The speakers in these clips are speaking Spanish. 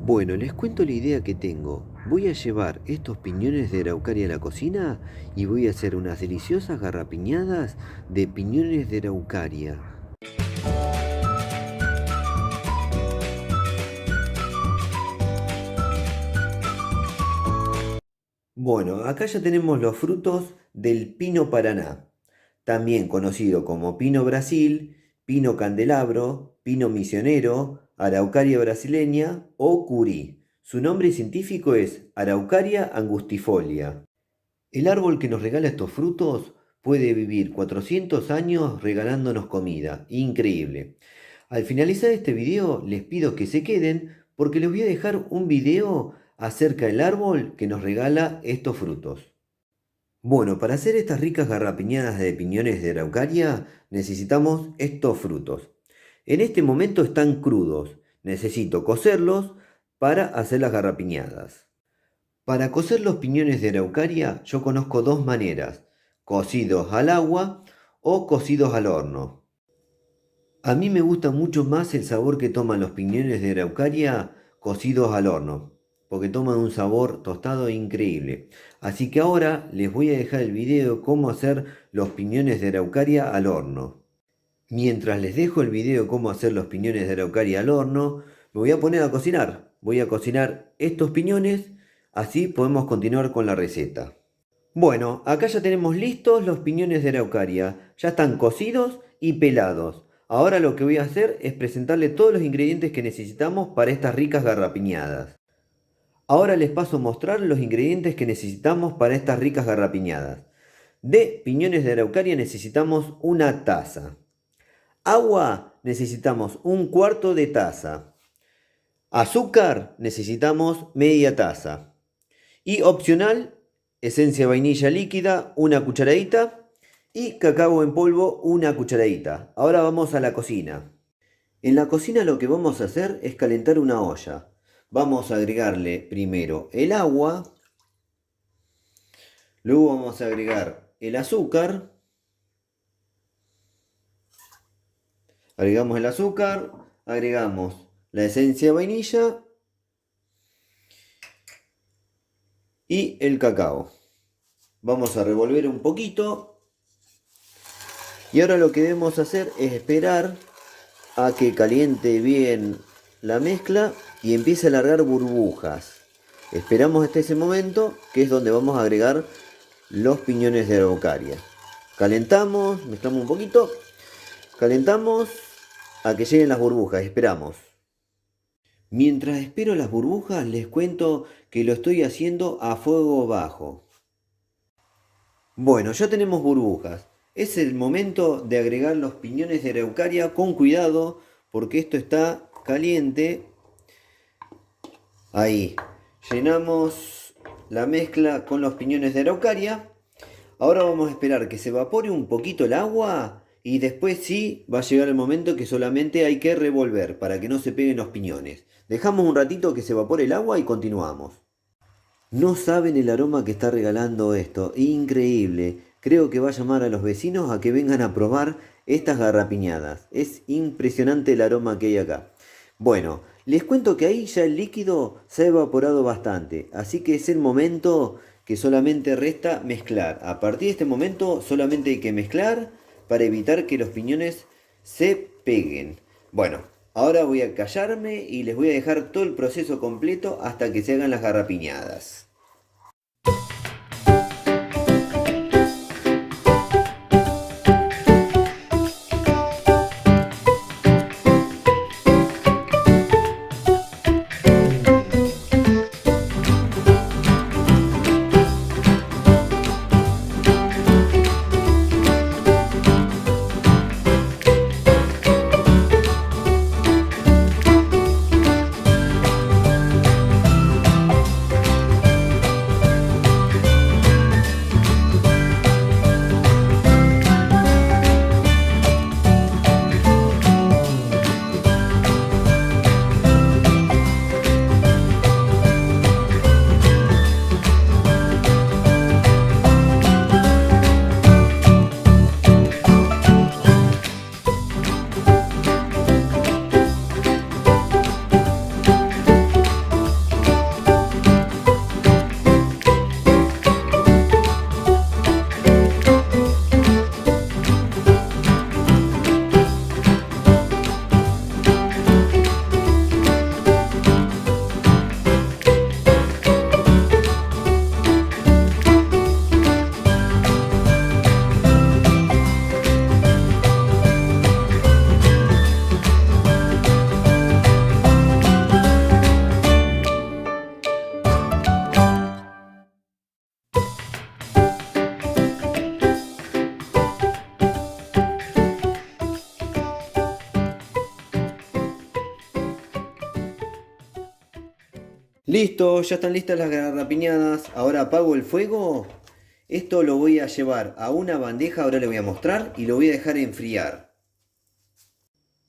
Bueno, les cuento la idea que tengo. Voy a llevar estos piñones de araucaria a la cocina y voy a hacer unas deliciosas garrapiñadas de piñones de araucaria. Bueno, acá ya tenemos los frutos del pino paraná, también conocido como pino Brasil, pino candelabro, pino misionero, araucaria brasileña o curí. Su nombre científico es Araucaria angustifolia. El árbol que nos regala estos frutos puede vivir 400 años regalándonos comida. Increíble. Al finalizar este video les pido que se queden porque les voy a dejar un video acerca del árbol que nos regala estos frutos. Bueno, para hacer estas ricas garrapiñadas de piñones de araucaria necesitamos estos frutos. En este momento están crudos. Necesito cocerlos para hacer las garrapiñadas. Para cocer los piñones de araucaria yo conozco dos maneras, cocidos al agua o cocidos al horno. A mí me gusta mucho más el sabor que toman los piñones de araucaria cocidos al horno, porque toman un sabor tostado increíble. Así que ahora les voy a dejar el video de cómo hacer los piñones de araucaria al horno. Mientras les dejo el video de cómo hacer los piñones de araucaria al horno, me voy a poner a cocinar. Voy a cocinar estos piñones, así podemos continuar con la receta. Bueno, acá ya tenemos listos los piñones de araucaria. Ya están cocidos y pelados. Ahora lo que voy a hacer es presentarle todos los ingredientes que necesitamos para estas ricas garrapiñadas. Ahora les paso a mostrar los ingredientes que necesitamos para estas ricas garrapiñadas. De piñones de araucaria necesitamos una taza. Agua necesitamos un cuarto de taza. Azúcar necesitamos media taza. Y opcional, esencia de vainilla líquida, una cucharadita. Y cacao en polvo, una cucharadita. Ahora vamos a la cocina. En la cocina lo que vamos a hacer es calentar una olla. Vamos a agregarle primero el agua. Luego vamos a agregar el azúcar. Agregamos el azúcar. Agregamos la esencia de vainilla. Y el cacao. Vamos a revolver un poquito. Y ahora lo que debemos hacer es esperar a que caliente bien la mezcla y empiece a largar burbujas. Esperamos hasta ese momento, que es donde vamos a agregar los piñones de araucaria. Calentamos, mezclamos un poquito, calentamos a que lleguen las burbujas, esperamos. Mientras espero las burbujas les cuento que lo estoy haciendo a fuego bajo. Bueno, ya tenemos burbujas. Es el momento de agregar los piñones de araucaria con cuidado porque esto está caliente. Ahí, llenamos la mezcla con los piñones de araucaria. Ahora vamos a esperar que se evapore un poquito el agua y después sí va a llegar el momento que solamente hay que revolver para que no se peguen los piñones. Dejamos un ratito que se evapore el agua y continuamos. No saben el aroma que está regalando esto, increíble. Creo que va a llamar a los vecinos a que vengan a probar estas garrapiñadas. Es impresionante el aroma que hay acá. Bueno, les cuento que ahí ya el líquido se ha evaporado bastante, así que es el momento que solamente resta mezclar. A partir de este momento solamente hay que mezclar para evitar que los piñones se peguen. Bueno, ahora voy a callarme y les voy a dejar todo el proceso completo hasta que se hagan las garrapiñadas. Listo, ya están listas las garrapiñadas. Ahora apago el fuego. Esto lo voy a llevar a una bandeja, ahora le voy a mostrar y lo voy a dejar enfriar.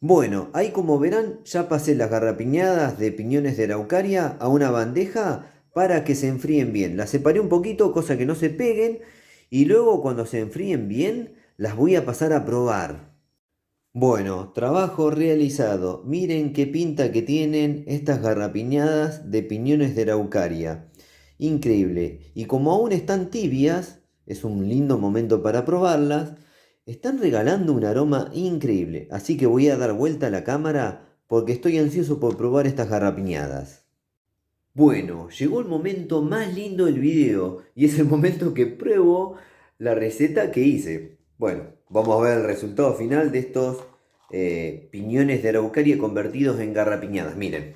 Bueno, ahí como verán ya pasé las garrapiñadas de piñones de araucaria a una bandeja para que se enfríen bien. Las separé un poquito, cosa que no se peguen, y luego cuando se enfríen bien las voy a pasar a probar. Bueno, trabajo realizado. Miren qué pinta que tienen estas garrapiñadas de piñones de araucaria. Increíble. Y como aún están tibias, es un lindo momento para probarlas. Están regalando un aroma increíble. Así que voy a dar vuelta a la cámara porque estoy ansioso por probar estas garrapiñadas. Bueno, llegó el momento más lindo del video y es el momento que pruebo la receta que hice. Bueno, vamos a ver el resultado final de estos piñones de araucaria convertidos en garrapiñadas. Miren,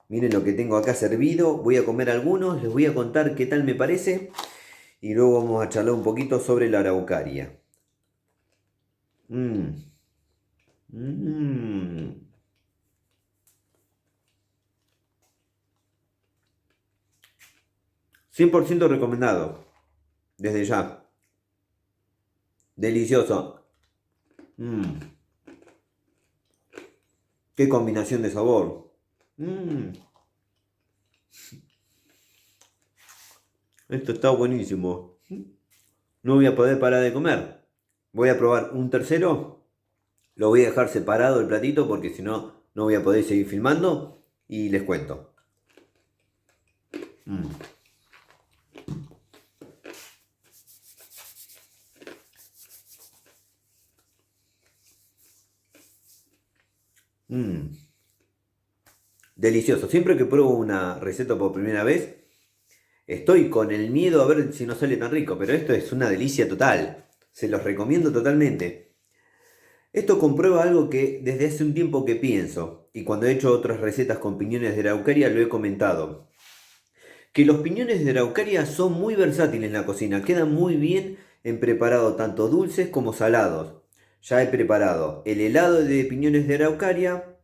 miren lo que tengo acá servido. Voy a comer algunos, les voy a contar qué tal me parece y luego vamos a charlar un poquito sobre la araucaria. Mmm. Mmm. 100% recomendado. Desde ya. Delicioso. Mmm. Qué combinación de sabor. Mmm. Esto está buenísimo. No voy a poder parar de comer. Voy a probar un tercero. Lo voy a dejar separado el platito porque si no, no voy a poder seguir filmando. Y les cuento. Mmm. Mmm. Delicioso. Siempre que pruebo una receta por primera vez, estoy con el miedo a ver si no sale tan rico, pero esto es una delicia total. Se los recomiendo totalmente. Esto comprueba algo que desde hace un tiempo que pienso, y cuando he hecho otras recetas con piñones de araucaria lo he comentado. Que los piñones de araucaria son muy versátiles en la cocina, quedan muy bien en preparado tanto dulces como salados. Ya he preparado el helado de piñones de araucaria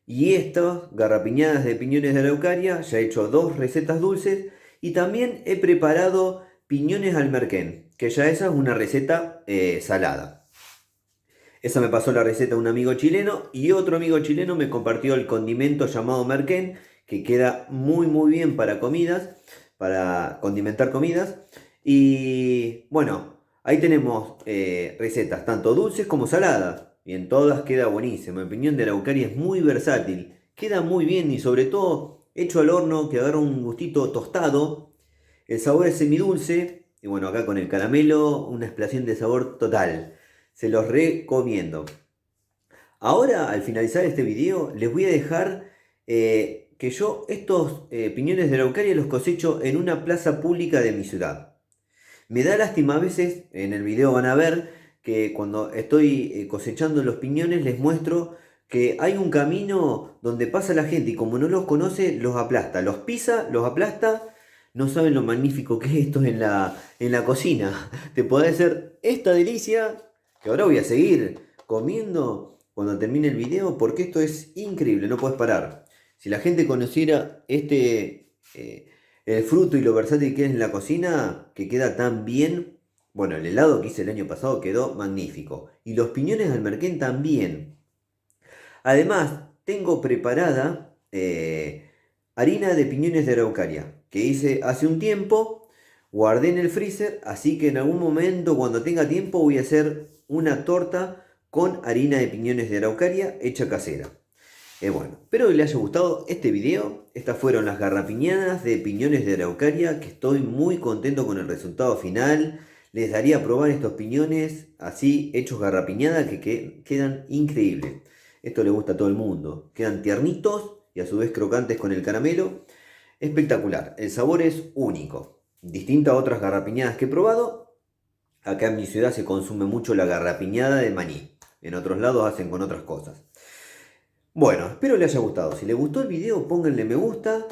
y estas garrapiñadas de piñones de araucaria, ya he hecho dos recetas dulces y también he preparado piñones al merquén, que ya esa es una receta salada. Esa me pasó la receta un amigo chileno y otro amigo chileno me compartió el condimento llamado merquén, que queda muy bien para comidas, para condimentar comidas. Y bueno, ahí tenemos recetas tanto dulces como saladas. Y en todas queda buenísimo. El piñón de araucaria es muy versátil. Queda muy bien y sobre todo hecho al horno que agarra un gustito tostado. El sabor es semidulce. Y bueno, acá con el caramelo una explosión de sabor total. Se los recomiendo. Ahora, al finalizar este video, les voy a dejar que yo estos piñones de araucaria los cosecho en una plaza pública de mi ciudad. Me da lástima a veces, en el video van a ver que cuando estoy cosechando los piñones les muestro que hay un camino donde pasa la gente y como no los conoce, los aplasta, los pisa, los aplasta. No saben lo magnífico que es esto en la cocina. Te podés hacer esta delicia que ahora voy a seguir comiendo cuando termine el video porque esto es increíble, no puedes parar. Si la gente conociera el fruto y lo versátil que es en la cocina, que queda tan bien. Bueno, el helado que hice el año pasado quedó magnífico. Y los piñones al merquén también. Además, tengo preparada harina de piñones de araucaria, que hice hace un tiempo, guardé en el freezer, así que en algún momento, cuando tenga tiempo, voy a hacer una torta con harina de piñones de araucaria hecha casera. Bueno, espero que les haya gustado este video. Estas fueron las garrapiñadas de piñones de araucaria, que estoy muy contento con el resultado final. Les daría a probar estos piñones así hechos garrapiñada que quedan increíbles. Esto le gusta a todo el mundo. Quedan tiernitos y a su vez crocantes con el caramelo. Espectacular. El sabor es único. Distinto a otras garrapiñadas que he probado. Acá en mi ciudad se consume mucho la garrapiñada de maní. En otros lados hacen con otras cosas. Bueno, espero les haya gustado. Si les gustó el video, pónganle me gusta,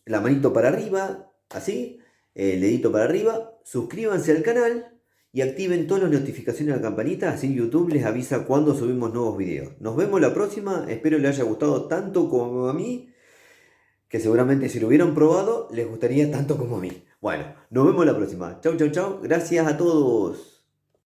la manito para arriba, así, el dedito para arriba, suscríbanse al canal y activen todas las notificaciones de la campanita, así YouTube les avisa cuando subimos nuevos videos. Nos vemos la próxima, espero les haya gustado tanto como a mí. que seguramente si lo hubieran probado les gustaría tanto como a mí. Bueno, nos vemos la próxima. Chau, chau, chau. Gracias a todos.